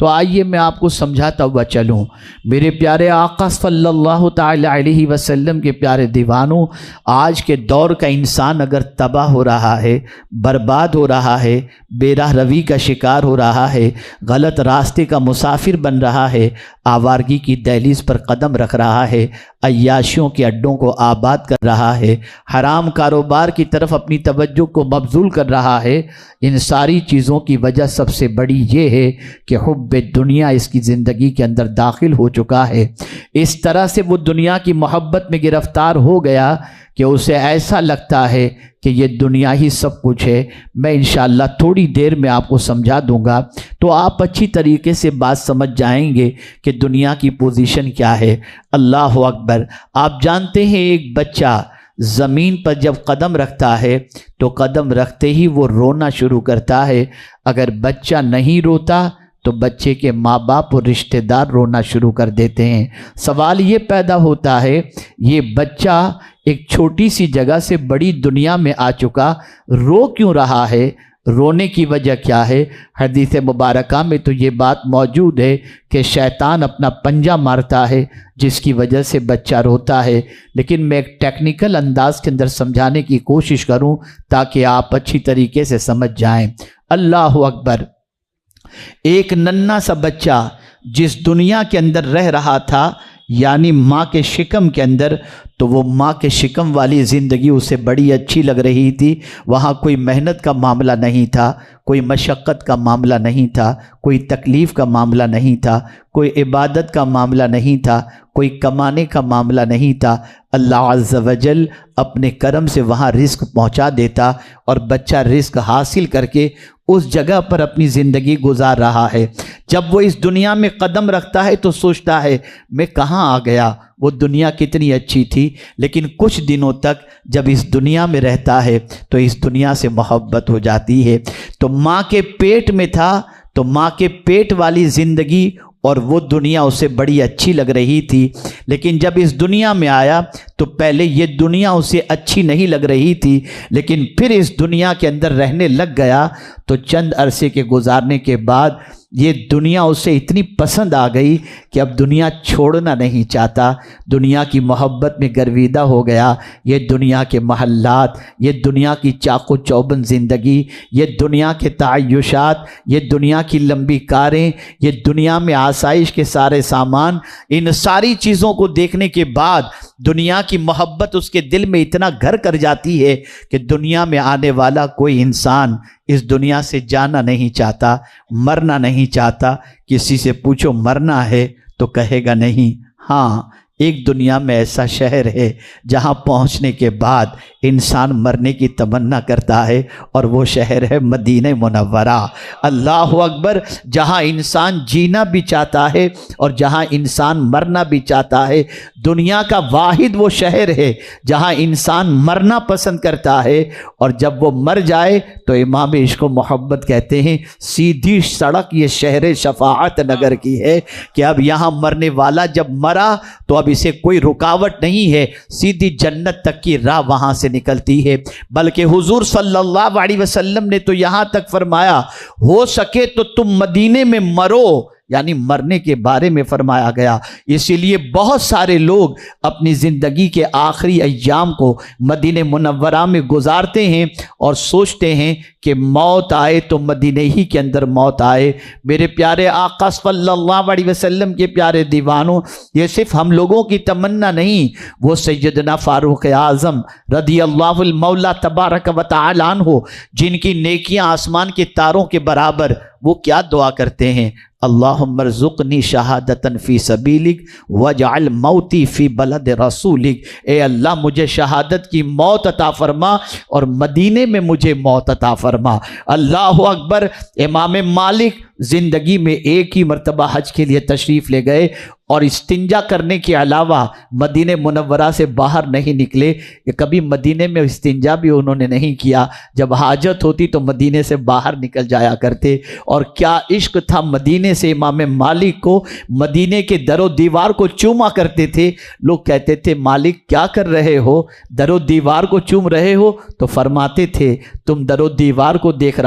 तो आइए मैं आपको समझाता हुआ चलूँ। मेरे प्यारे आका सल्लल्लाहु ताला अलैहि वसल्लम के प्यारे दीवानों, आज के दौर का इंसान अगर तबाह हो रहा है, बर्बाद हो रहा है, बेराह रवी का शिकार हो रहा है, गलत रास्ते का मुसाफिर बन रहा है, आवारगी की दहलीज पर कदम रख रहा है, अय्याशियों के अड्डों को आबाद कर रहा है, हराम कारोबार की तरफ अपनी तवज्जो को मबजूल कर रहा है, इन सारी चीज़ों की वजह सबसे बड़ी ये है कि हुब्बे दुनिया इसकी ज़िंदगी के अंदर दाखिल हो चुका है। इस तरह से वो दुनिया की मोहब्बत में गिरफ़्तार हो गया कि उसे ऐसा लगता है कि ये दुनिया ही सब कुछ है। मैं इंशाअल्लाह थोड़ी देर में आपको समझा दूंगा तो आप अच्छी तरीके से बात समझ जाएंगे कि दुनिया की पोजीशन क्या है। अल्लाह अकबर। आप जानते हैं एक बच्चा ज़मीन पर जब कदम रखता है तो कदम रखते ही वो रोना शुरू करता है। अगर बच्चा नहीं रोता तो बच्चे के माँ बाप और रिश्तेदार रोना शुरू कर देते हैं। सवाल ये पैदा होता है, ये बच्चा एक छोटी सी जगह से बड़ी दुनिया में आ चुका, रो क्यों रहा है? रोने की वजह क्या है? हदीस मुबारका में तो ये बात मौजूद है कि शैतान अपना पंजा मारता है जिसकी वजह से बच्चा रोता है। लेकिन मैं एक टेक्निकल अंदाज के अंदर समझाने की कोशिश करूं ताकि आप अच्छी तरीके से समझ जाएं। अल्लाह अकबर। एक नन्हा सा बच्चा जिस दुनिया के अंदर रह रहा था, यानी माँ के शिकम के अंदर, तो वो माँ के शिकम वाली ज़िंदगी उसे बड़ी अच्छी लग रही थी। वहाँ कोई मेहनत का मामला नहीं था, कोई मशक्क़त का मामला नहीं था, कोई तकलीफ़ का मामला नहीं था, कोई इबादत का मामला नहीं था, कोई कमाने का मामला नहीं था। अल्लाह अज़्ज़ वजल अपने करम से वहाँ रिस्क पहुँचा देता और बच्चा रिस्क हासिल करके उस जगह पर अपनी ज़िंदगी गुजार रहा है। जब वो इस दुनिया में कदम रखता है तो सोचता है मैं कहाँ आ गया, वो दुनिया कितनी अच्छी थी। लेकिन कुछ दिनों तक जब इस दुनिया में रहता है तो इस दुनिया से मोहब्बत हो जाती है। तो माँ के पेट में था तो माँ के पेट वाली ज़िंदगी और वो दुनिया उसे बड़ी अच्छी लग रही थी। लेकिन जब इस दुनिया में आया तो पहले ये दुनिया उसे अच्छी नहीं लग रही थी, लेकिन फिर इस दुनिया के अंदर रहने लग गया तो चंद अरसे के गुजारने के बाद ये दुनिया उसे इतनी पसंद आ गई कि अब दुनिया छोड़ना नहीं चाहता, दुनिया की मोहब्बत में गर्विदा हो गया। ये दुनिया के महल्लात, ये दुनिया की चाको चौबंद ज़िंदगी, ये दुनिया के तायुशात, ये दुनिया की लंबी कारें, ये दुनिया में आसाइश के सारे सामान, इन सारी चीज़ों को देखने के बाद दुनिया की मोहब्बत उसके दिल में इतना घर कर जाती है कि दुनिया में आने वाला कोई इंसान इस दुनिया से जाना नहीं चाहता, मरना नहीं चाहता। किसी से पूछो मरना है तो कहेगा नहीं। हाँ, एक दुनिया में ऐसा शहर है जहाँ पहुँचने के बाद इंसान मरने की तमन्ना करता है और वो शहर है मदीना मुनव्वरा। अल्लाह अकबर। जहाँ इंसान जीना भी चाहता है और जहाँ इंसान मरना भी चाहता है। दुनिया का वाहिद वो शहर है जहाँ इंसान मरना पसंद करता है और जब वो मर जाए तो इमाम इश्क व मोहब्बत कहते हैं सीधी सड़क ये शहर शफाअत नगर की है कि अब यहाँ मरने वाला जब मरा तो अब इसे कोई रुकावट नहीं है, सीधी जन्नत तक की राह वहाँ से निकलती है। बल्कि हुजूर सल्लल्लाहु अलैहि वसल्लम ने तो यहाँ तक फरमाया हो सके तो तुम मदीने में मरो, यानी मरने के बारे में फरमाया गया। इसीलिए बहुत सारे लोग अपनी ज़िंदगी के आखिरी अय्याम को मदीने मुनव्वरा में गुजारते हैं और सोचते हैं कि मौत आए तो मदीने ही के अंदर मौत आए। मेरे प्यारे आका सल्लल्लाहु अलैहि वसल्लम के प्यारे दीवानों, ये सिर्फ हम लोगों की तमन्ना नहीं, वो सैयदना फारूक आज़म रदियल्लाहु मौला तबारक व तआला अन्हु, जिनकी नेकियां आसमान के तारों के बराबर, वो क्या दुआ करते हैं? अल्लाहुम्मा रज़ुक़नी शहादतन फ़ी सबीलिक वजअल मौती फ़ी बलद रसूलिक। ए अल्लाह, मुझे शहादत की मौत अता फरमा और मदीने में मुझे मौत अता फरमा। अल्लाह अकबर। इमाम मालिक ज़िंदगी में एक ही मरतबा हज के लिए तशरीफ़ ले गए और इस्तिंजा करने के अलावा मदीने मुनव्वरा से बाहर नहीं निकले। कभी मदीने में इस्तिंजा भी उन्होंने नहीं किया, जब हाजत होती तो मदीने से बाहर निकल जाया करते। और क्या इश्क था मदीने से इमाम मालिक को, मदीने के दरो दीवार को चूमा करते थे। लोग कहते थे मालिक क्या कर रहे हो, दरो दीवार को चूम रहे हो? तो फरमाते थे तुम दरो दीवार को देख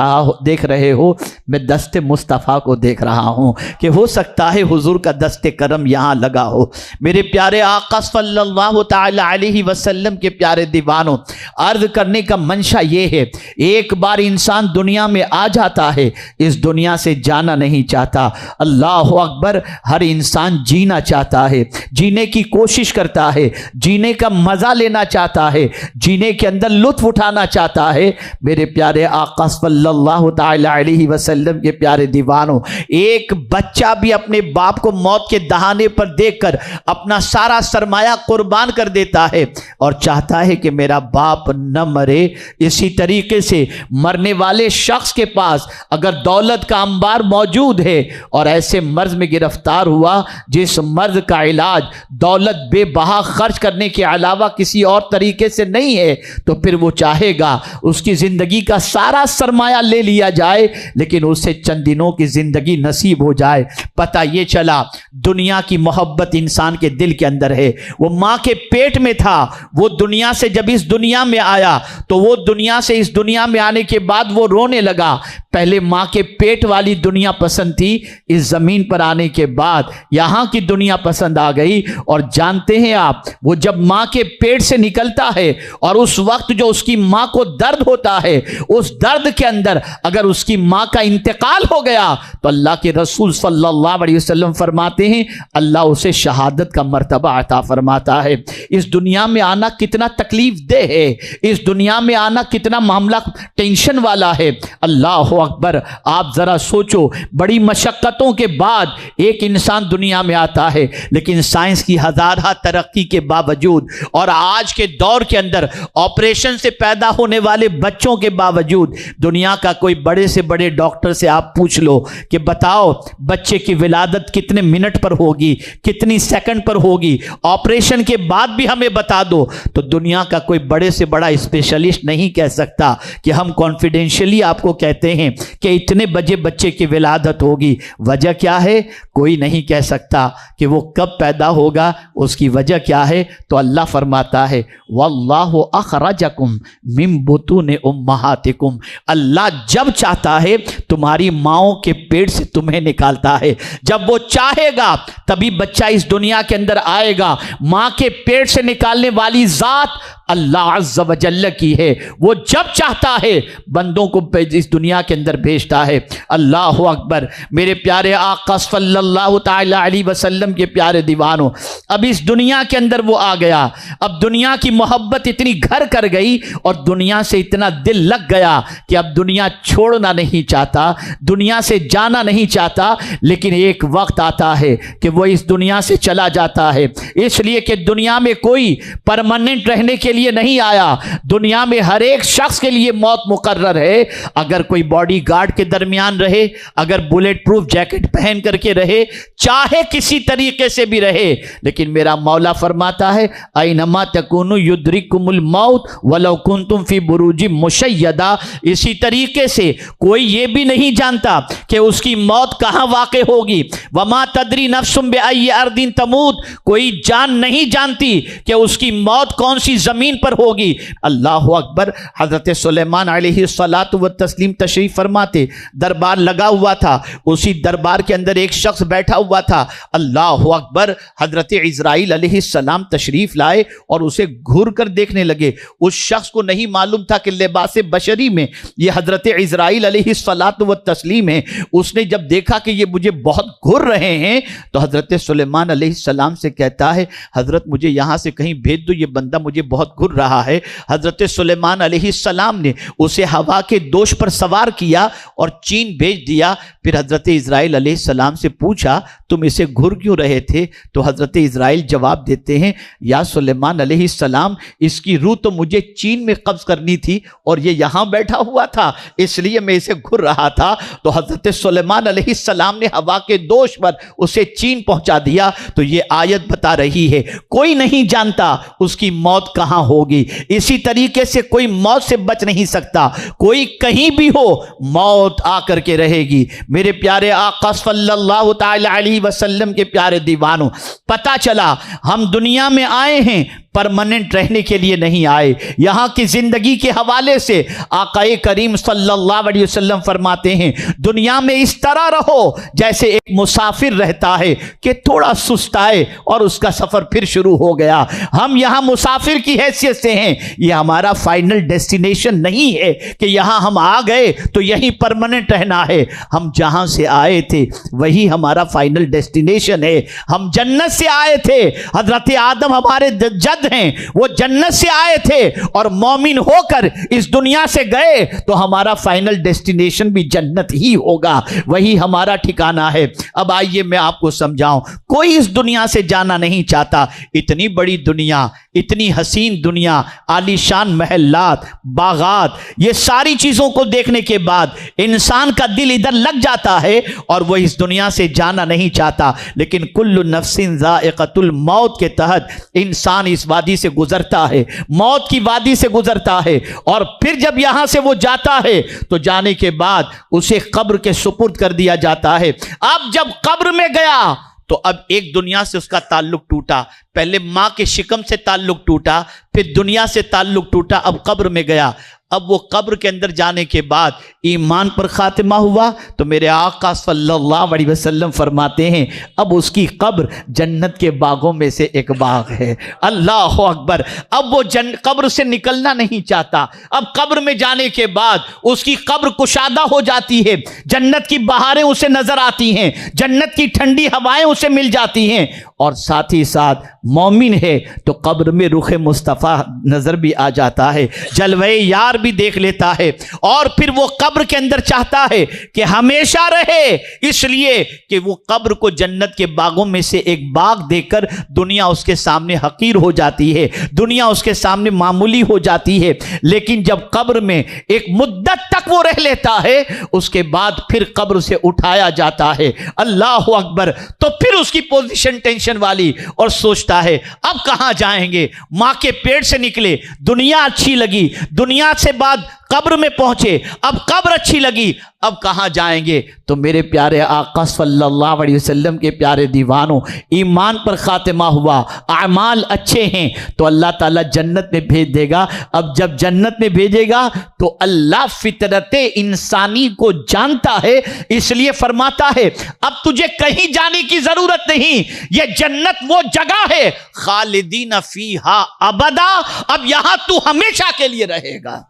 रहे हो, मैं दस्ते मुस्तफ़ा मुस्तफ़ा को देख रहा हूँ कि हो सकता है हुजूर का दस्ते करम यहाँ लगा हो। मेरे प्यारे आका सल्लल्लाहु ताला अलैहि वसल्लम के प्यारे दीवानों, अर्ज करने का मंशा ये है, एक बार इंसान दुनिया में आ जाता है, इस दुनिया से जाना नहीं चाहता। अल्लाह अकबर। हर इंसान जीना चाहता है, जीने की कोशिश करता है, जीने का मजा लेना चाहता है, जीने के अंदर लुत्फ उठाना चाहता है। मेरे प्यारे आका सल्लल्लाहु ताला अलैहि वसल्लम के प्यारे दीवानों, एक बच्चा भी अपने बाप को मौत के दहाने पर देखकर अपना सारा सरमाया कुर्बान कर देता है और चाहता है कि मेरा बाप न मरे। इसी तरीके से मरने वाले शख्स के पास अगर दौलत का अंबार मौजूद है और ऐसे मर्ज में गिरफ्तार हुआ जिस मर्ज का इलाज दौलत बेबहा खर्च करने के अलावा किसी और तरीके से नहीं है, तो फिर वो चाहेगा उसकी जिंदगी का सारा सरमाया ले लिया जाए, लेकिन उसे चंद दिनों की जिंदगी नसीब हो जाए। पता ये चला दुनिया की मोहब्बत इंसान के दिल के अंदर है। वो मां के पेट में था, वो दुनिया से जब इस दुनिया में आया तो वो दुनिया से इस दुनिया में आने के बाद वो रोने लगा। पहले मां के पेट वाली दुनिया पसंद थी, इस जमीन पर आने के बाद यहां की दुनिया पसंद आ गई। और जानते हैं आप, वो जब मां के पेट से निकलता है और उस वक्त जो उसकी मां को दर्द होता है, उस दर्द के अंदर अगर उसकी मां का इंतकाल हो गया तो अल्लाह के रसूल सल्लल्लाहु अलैहि वसल्लम फरमाते हैं अल्लाह उसे शहादत का मर्तबा अता फरमाता है। इस दुनिया में आना कितना तकलीफ दे है, इस दुनिया में आना कितना मामला टेंशन वाला है। अल्लाह अकबर। आप जरा सोचो, बड़ी मशक्कतों के बाद एक इंसान दुनिया में आता है, लेकिन साइंस की हजारा तरक्की के बावजूद और आज के दौर के अंदर ऑपरेशन से पैदा होने वाले बच्चों के बावजूद दुनिया का कोई बड़े से बड़े डॉक्टर से आप पूछ लो कि बताओ बच्चे की विलादत कितने मिनट पर होगी, कितनी सेकंड पर होगी, ऑपरेशन के बाद भी हमें बता दो, तो दुनिया का कोई बड़े से बड़ा स्पेशलिस्ट नहीं कह सकता कि हम कॉन्फिडेंशियली आपको कहते हैं कि इतने बजे बच्चे की विलादत होगी। वजह क्या है कोई नहीं कह सकता कि वो कब पैदा होगा, उसकी वजह क्या है। तो अल्लाह फरमाता है वल्लाहु अखरजकुम मिन बुतूनि उम्महातिकुम, अल्लाह जब चाहता है तुम्हारी माओं के पेट से तुम्हें निकालता है। जब वो चाहेगा तभी बच्चा इस दुनिया के अंदर आएगा। मां के पेट से निकालने वाली जात अल्लाह अज़्ज़ व जल्ल की है। वो जब चाहता है बंदों को इस दुनिया के अंदर भेजता है। अल्लाह अकबर। मेरे प्यारे आका सल्लल्लाहु ताला अलैहि वसल्लम के प्यारे दीवानों, अब इस दुनिया के अंदर वो आ गया। अब दुनिया की मोहब्बत इतनी घर कर गई और दुनिया से इतना दिल लग गया कि अब दुनिया छोड़ना नहीं चाहता, दुनिया से जाना नहीं चाहता। लेकिन एक वक्त आता है कि वो इस दुनिया से चला जाता है, इसलिए कि दुनिया में कोई परमानेंट रहने के लिए नहीं आया। दुनिया में हर एक शख्स के लिए मौत मुकर्रर है। अगर कोई बॉडी गार्ड के दरमियान रहे, अगर बुलेट प्रूफ जैकेट पहन करके रहे, चाहे किसी तरीके से भी रहे, लेकिन मेरा मौला फरमाता है ऐनमा तकुनु युद्रिकुमुल मौत वलौ कुंतुम फी बुरूजिम मुशय्यदा। इसी तरीके से कोई ये भी नहीं जानता कि उसकी मौत कहां वाक़ होगी। वमा तदरी नफ्सुम बिअय्यि अर्दिन तमूत, कोई जान नहीं जानती कि उसकी मौत कौन सी जमीन पर होगी। अल्लाह अकबर। हजरत सुलेमान अलैहिस्सलातु व तस्लीम तशरीफ फरमाते, दरबार लगा हुआ था, उसी दरबार के अंदर एक शख्स बैठा हुआ था। अल्लाह अकबर। हजरत इजराइल अलैहिस्सलाम तशरीफ लाए और उसे घूर कर देखने लगे। उस शख्स को नहीं मालूम था कि लिबास बशरी में ये हजरत इजराइल अलैहिस्सलातु व तस्लीम है। उसने जब देखा कि ये मुझे बहुत घूर रहे हैं तो हजरत सुलेमान अलैहिस्सलाम से कहता है हजरत मुझे यहां से कहीं भेज दो, ये बंदा मुझे बहुत घूर रहा है। हजरत सुलेमान अलैहिस्सलाम ने उसे हवा के दोष पर सवार किया और चीन भेज दिया। फिर हजरत इजराइल अलैहिस्सलाम से पूछा तुम इसे घूर क्यों रहे थे? तो हजरत इजराइल जवाब देते हैं या सुलेमान अलैहिस्सलाम, इसकी रूह तो मुझे चीन में कब्ज करनी थी और ये यहां बैठा हुआ था, इसलिए मैं इसे घूर रहा था। तो हजरत सुलेमान अलैहिस्सलाम ने हवा के दोष पर उसे चीन पहुंचा दिया। तो ये आयत बता रही है कोई नहीं जानता उसकी मौत कहां होगी। इसी तरीके से कोई मौत से बच नहीं सकता, कोई कहीं भी हो मौत आकर के रहेगी। मेरे प्यारे आका सल्लल्लाहु ताला अलैहि वसल्लम के प्यारे दीवानों, पता चला हम दुनिया में आए हैं, परमानेंट रहने के लिए नहीं आए। यहाँ की जिंदगी के हवाले से आकाए करीम सल्लल्लाहु अलैहि वसल्लम फरमाते हैं, दुनिया में इस तरह रहो जैसे एक मुसाफिर रहता है कि थोड़ा सुस्ताए और उसका सफर फिर शुरू हो गया। हम यहाँ मुसाफिर की हैसियत से हैं, ये हमारा फाइनल डेस्टिनेशन नहीं है कि यहाँ हम आ गए तो यहीं परमानेंट रहना है। हम जहाँ से आए थे वही हमारा फाइनल डेस्टिनेशन है। हम जन्नत से आए थे, हजरत आदम हमारे जद हैं, वो जन्नत से आए थे और मोमिन होकर इस दुनिया से गए तो हमारा फाइनल डेस्टिनेशन भी जन्नत ही होगा, वही हमारा ठिकाना है। अब आइए मैं आपको समझाऊं, कोई इस दुनिया से जाना नहीं चाहता। इतनी बड़ी दुनिया, इतनी हसीन दुनिया, आलीशान महलात, बागात, ये सारी चीजों को देखने के बाद इंसान का दिल इधर लग जाता है और वह इस दुनिया से जाना नहीं चाहता। लेकिन कुल्लु नफ्सिन ज़ाइक़तुल मौत के तहत इंसान इस वादी से गुजरता है, मौत की वादी से गुजरता है, और फिर जब यहां से वो जाता है तो जाने के बाद उसे कब्र के सुपुर्द कर दिया जाता है। अब जब कब्र में गया तो अब एक दुनिया से उसका ताल्लुक टूटा, पहले मां के शिकम से ताल्लुक टूटा, फिर दुनिया से ताल्लुक टूटा, अब कब्र में गया। अब वो कब्र के अंदर जाने के बाद ईमान पर खातिमा हुआ तो मेरे आका सल्लल्लाहु अलैहि वसल्लम फरमाते हैं अब उसकी कब्र जन्नत के बागों में से एक बाग है। अल्लाह अकबर। अब वो कब्र से निकलना नहीं चाहता। अब कब्र में जाने के बाद उसकी कब्र कुशादा हो जाती है, जन्नत की बहारें उसे नजर आती हैं, जन्नत की ठंडी हवाएं उसे मिल जाती हैं, और साथ ही साथ मोमिन है तो कब्र में रुख मुस्तफ़ा नजर भी आ जाता है, जलवे यार भी देख लेता है, और फिर वो कब्र के अंदर चाहता है कि हमेशा रहे, इसलिए कि वो कब्र को जन्नत के बागों में से एक बाग देकर दुनिया उसके सामने हकीर हो जाती है, दुनिया उसके सामने मामूली हो जाती है। लेकिन जब कब्र में एक मुद्दत तक वो रह लेता है उसके बाद फिर कब्र से उठाया जाता है। अल्लाह अकबर। तो फिर उसकी पोजीशन टेंशन वाली, और सोचता है अब कहां जाएंगे। मां के पेट से निकले, दुनिया अच्छी लगी, दुनिया से बाद कब्र में पहुंचे, अब कब्र अच्छी लगी, अब कहां जाएंगे। तो मेरे प्यारे आका सल्लल्लाहु अलैहि वसल्लम के प्यारे दीवानों, ईमान पर खातिमा हुआ, आमाल अच्छे हैं तो अल्लाह ताला जन्नत में भेज देगा। अब जब जन्नत में भेजेगा तो अल्लाह फितरते इंसानी को जानता है, इसलिए फरमाता है अब तुझे कहीं जाने की जरूरत नहीं, यह जन्नत वो जगह है खालिदीन फीहा अबदा, अब यहां तू हमेशा के लिए रहेगा।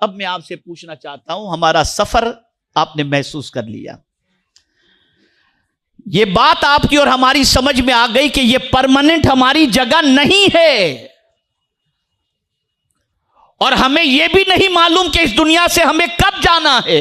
अब मैं आपसे पूछना चाहता हूं, हमारा सफर आपने महसूस कर लिया, यह बात आपकी और हमारी समझ में आ गई कि यह परमानेंट हमारी जगह नहीं है, और हमें यह भी नहीं मालूम कि इस दुनिया से हमें कब जाना है।